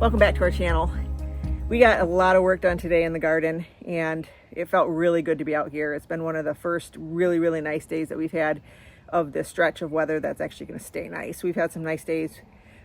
Welcome back to our channel. We got a lot of work done today in the garden and it felt really good to be out here. It's been one of the first really nice days that we've had of this stretch of weather that's actually going to stay nice. We've had some nice days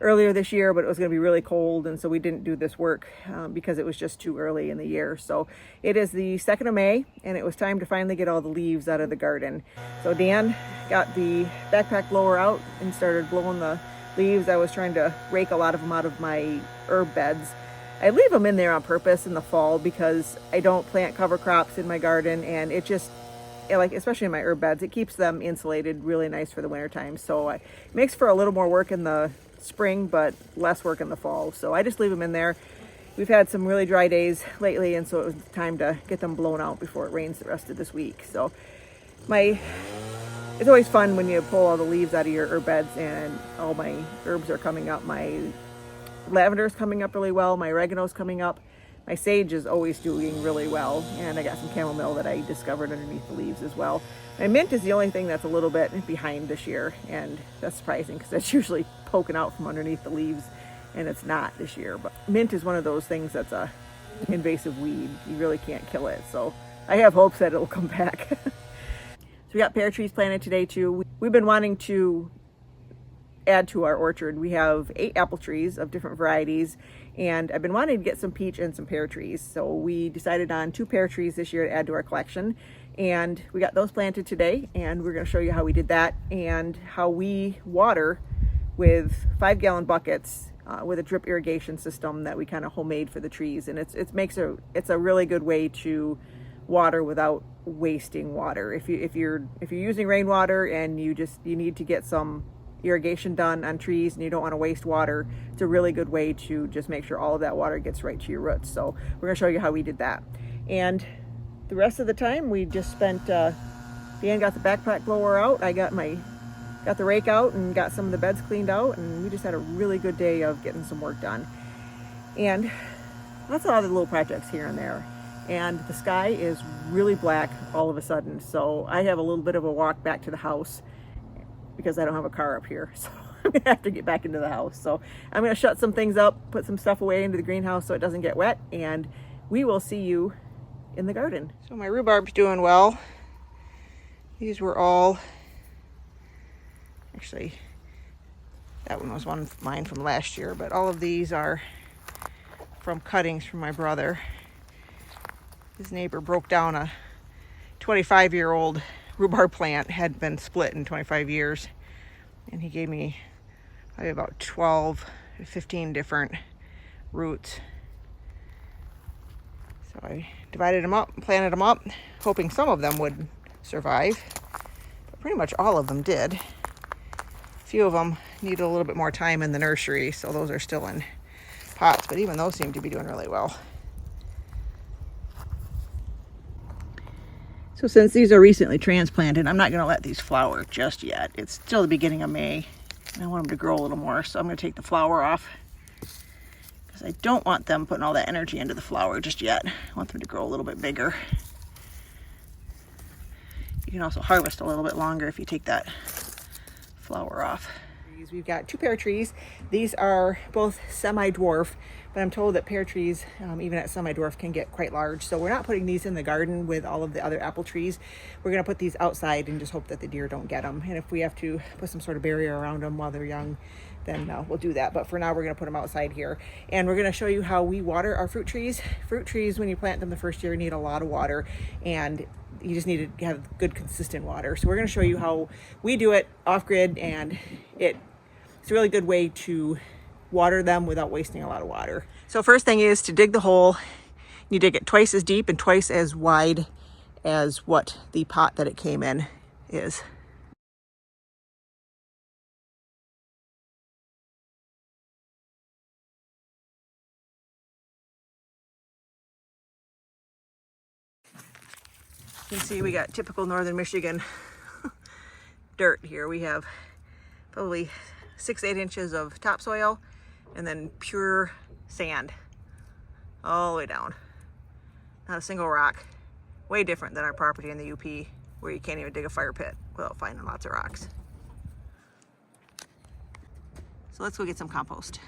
earlier this year, but it was going to be really cold, and so we didn't do this work because it was just too early in the year. So it is the 2nd of May and it was time to finally get all the leaves out of the garden. So Dan got the backpack blower out and started blowing the leaves. I was trying to rake a lot of them out of my herb beds. I leave them in there on purpose in the fall because I don't plant cover crops in my garden, and it just, like, especially in my herb beds, it keeps them insulated really nice for the winter time. So it makes for a little more work in the spring but less work in the fall, so I just leave them in there. We've had some really dry days lately, and so it was time to get them blown out before it rains the rest of this week. So it's always fun when you pull all the leaves out of your herb beds and all my herbs are coming up. My lavender is coming up really well. My oregano is coming up. My sage is always doing really well. And I got some chamomile that I discovered underneath the leaves as well. My mint is the only thing that's a little bit behind this year. And that's surprising because that's usually poking out from underneath the leaves, and it's not this year. But mint is one of those things that's a invasive weed. You really can't kill it. So I have hopes that it'll come back. So we got pear trees planted today too. We've been wanting to add to our orchard. We have 8 apple trees of different varieties, and I've been wanting to get some peach and some pear trees. So we decided on 2 pear trees this year to add to our collection, and we got those planted today, and we're going to show you how we did that and how we water with 5-gallon buckets with a drip irrigation system that we kind of homemade for the trees. And it's a really good way to water without wasting water. If you're using rainwater and you need to get some irrigation done on trees and you don't want to waste water, it's a really good way to just make sure all of that water gets right to your roots. So we're going to show you how we did that. And the rest of the time we just spent, Dan got the backpack blower out, I got the rake out and got some of the beds cleaned out, and we just had a really good day of getting some work done. And that's a lot of little projects here and there. And the sky is really black all of a sudden, so I have a little bit of a walk back to the house because I don't have a car up here, so I'm gonna have to get back into the house. So I'm gonna shut some things up, put some stuff away into the greenhouse so it doesn't get wet, and we will see you in the garden. So my rhubarb's doing well. These were all, actually that one was one of mine from last year, but all of these are from cuttings from my brother. His neighbor broke down a 25-year-old rhubarb plant, had been split in 25 years, and he gave me probably about 12 to 15 different roots. So I divided them up, planted them up, hoping some of them would survive, but pretty much all of them did. A few of them needed a little bit more time in the nursery, so those are still in pots, but even those seem to be doing really well. So since these are recently transplanted, I'm not going to let these flower just yet. It's still the beginning of May, and I want them to grow a little more, so I'm going to take the flower off because I don't want them putting all that energy into the flower just yet. I want them to grow a little bit bigger. You can also harvest a little bit longer if you take that flower off. We've got 2 pear trees. These are both semi-dwarf, but I'm told that pear trees, even at semi-dwarf, can get quite large. So we're not putting these in the garden with all of the other apple trees. We're going to put these outside and just hope that the deer don't get them. And if we have to put some sort of barrier around them while they're young, then we'll do that. But for now, we're going to put them outside here. And we're going to show you how we water our fruit trees. Fruit trees, when you plant them the first year, need a lot of water, and you just need to have good, consistent water. So we're going to show you how we do it off-grid, and it's a really good way to water them without wasting a lot of water. So first thing is to dig the hole. You dig it twice as deep and twice as wide as what the pot that it came in is. You can see we got typical northern Michigan dirt here. We have probably 6-8 inches of topsoil and then pure sand all the way down. Not a single rock. Way different than our property in the UP, where you can't even dig a fire pit without finding lots of rocks. So let's go get some compost.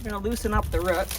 I'm going to loosen up the roots.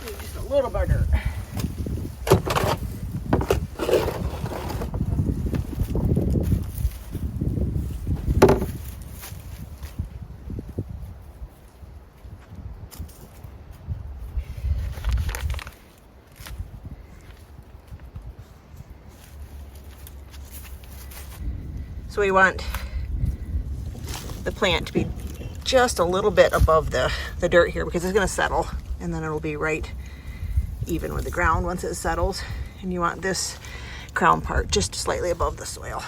Just a little bit of dirt. So we want the plant to be just a little bit above the dirt here, because it's going to settle, and then it'll be right even with the ground once it settles. And you want this crown part just slightly above the soil.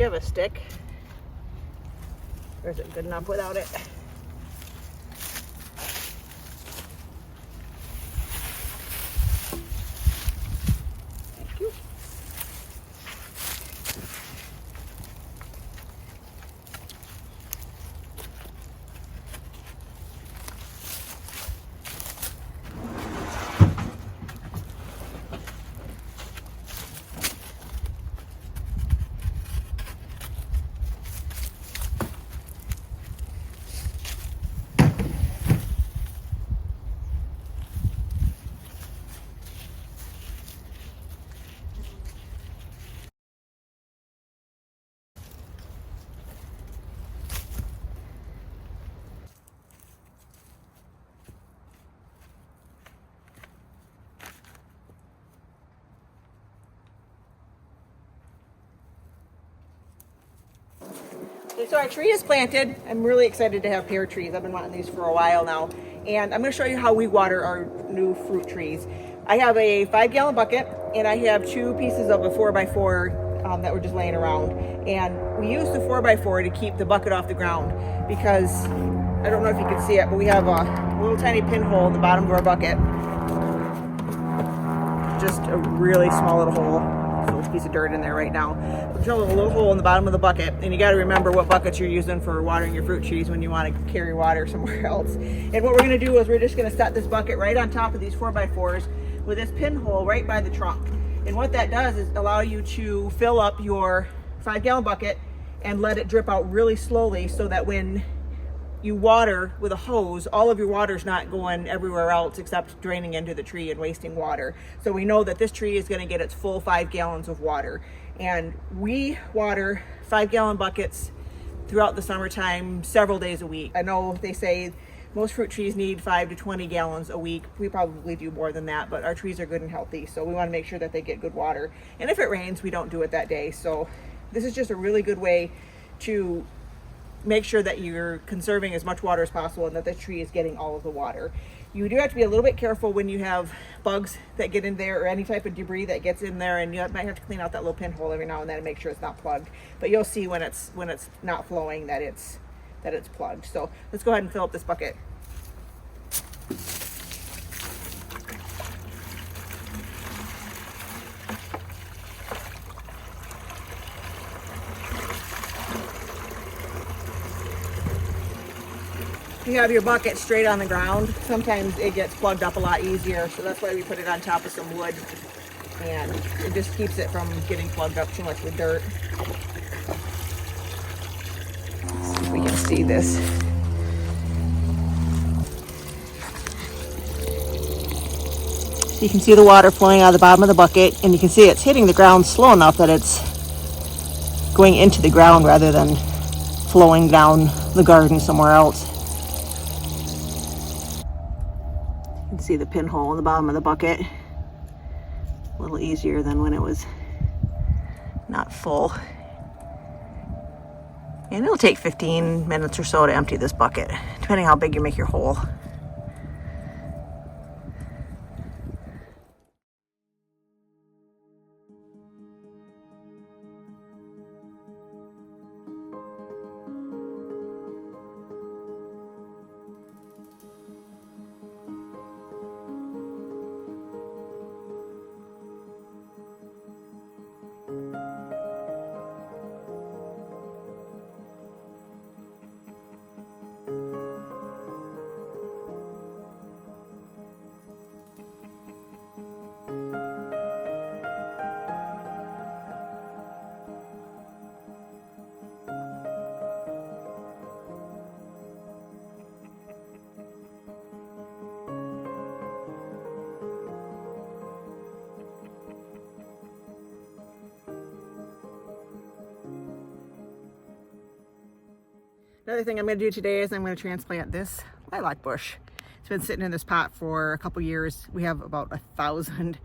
you have a stick? Or is it good enough without it? Thank you. Okay, so our tree is planted. I'm really excited to have pear trees. I've been wanting these for a while now. And I'm going to show you how we water our new fruit trees. I have a 5-gallon bucket and I have 2 pieces of a 4x4 that were just laying around. And we use the 4x4 to keep the bucket off the ground because, I don't know if you can see it, but we have a little tiny pinhole in the bottom of our bucket. Just a really small little hole. There's a piece of dirt in there right now. There's a little hole in the bottom of the bucket, and you got to remember what buckets you're using for watering your fruit trees when you want to carry water somewhere else. And what we're going to do is we're just going to set this bucket right on top of these 4x4s with this pinhole right by the trunk. And what that does is allow you to fill up your 5-gallon bucket and let it drip out really slowly so that when you water with a hose, all of your water's not going everywhere else except draining into the tree and wasting water. So we know that this tree is going to get its full 5 gallons of water. And we water 5-gallon buckets throughout the summertime several days a week. I know they say most fruit trees need 5 to 20 gallons a week. We probably do more than that, but our trees are good and healthy, so we want to make sure that they get good water. And if it rains, we don't do it that day. So this is just a really good way to make sure that you're conserving as much water as possible and that the tree is getting all of the water. You do have to be a little bit careful when you have bugs that get in there or any type of debris that gets in there, and you might have to clean out that little pinhole every now and then and make sure it's not plugged. But you'll see when it's not flowing that it's plugged. So let's go ahead and fill up this bucket. If you have your bucket straight on the ground, sometimes it gets plugged up a lot easier. So that's why we put it on top of some wood, and it just keeps it from getting plugged up too much with dirt. Let's see if we can see this. So you can see the water flowing out of the bottom of the bucket, and you can see it's hitting the ground slow enough that it's going into the ground rather than flowing down the garden somewhere else. You can see the pinhole in the bottom of the bucket. A little easier than when it was not full. And it'll take 15 minutes or so to empty this bucket, depending how big you make your hole. Another thing I'm going to do today is I'm going to transplant this lilac bush. It's been sitting in this pot for a couple years. We have about 1,000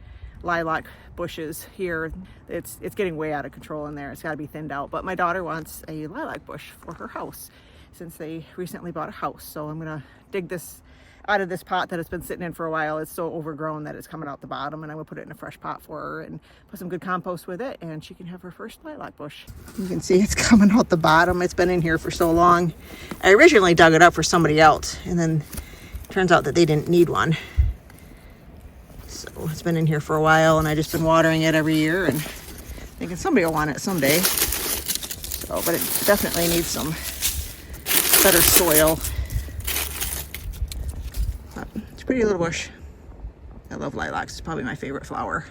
lilac bushes here. It's getting way out of control in there. It's got to be thinned out. But my daughter wants a lilac bush for her house since they recently bought a house. So I'm going to dig this out of this pot that it's been sitting in for a while. It's so overgrown that it's coming out the bottom, and I'm gonna put it in a fresh pot for her and put some good compost with it, and she can have her first lilac bush. You can see it's coming out the bottom. It's been in here for so long. I originally dug it up for somebody else, and then it turns out that they didn't need one. So it's been in here for a while, and I just been watering it every year and thinking somebody will want it someday. So, but it definitely needs some better soil. It's a pretty little bush. I love lilacs. It's probably my favorite flower.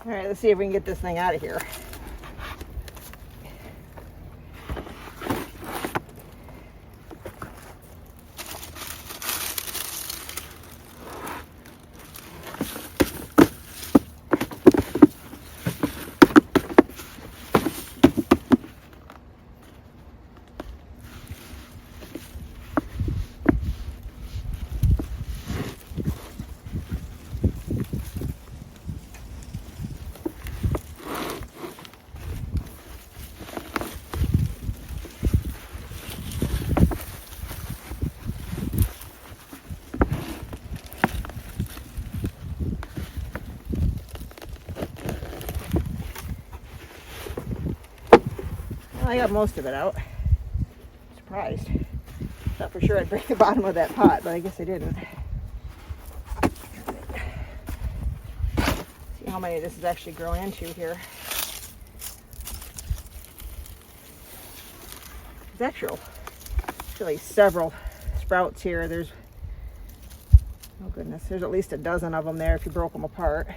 All right, let's see if we can get this thing out of here. I got most of it out. Surprised. Thought for sure I'd break the bottom of that pot, but I guess I didn't. See how many this is actually growing into here. There's actually several sprouts here. There's, oh goodness, there's at least a dozen of them there if you broke them apart.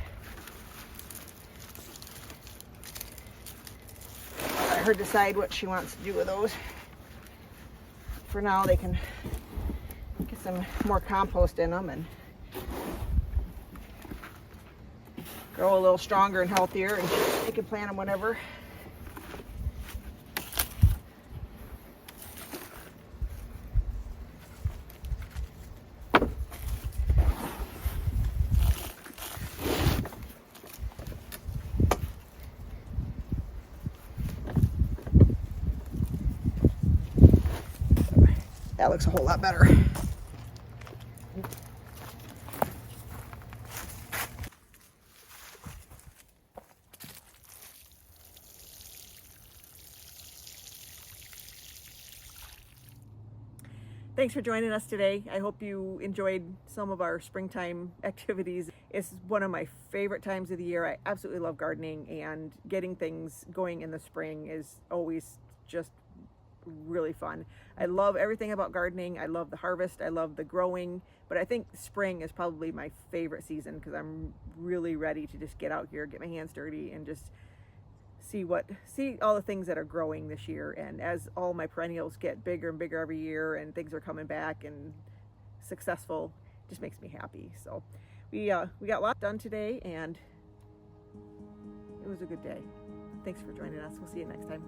Let her decide what she wants to do with those. For now, they can get some more compost in them and grow a little stronger and healthier, and they can plant them whenever. That looks a whole lot better. Thanks for joining us today. I hope you enjoyed some of our springtime activities. It's one of my favorite times of the year. I absolutely love gardening, and getting things going in the spring is always just really fun. I love everything about gardening. I love the harvest. I love the growing, but I think spring is probably my favorite season because I'm really ready to just get out here, get my hands dirty, and just see all the things that are growing this year. And as all my perennials get bigger and bigger every year and things are coming back and successful, it just makes me happy. So we got lots done today, and it was a good day. Thanks for joining us. We'll see you next time.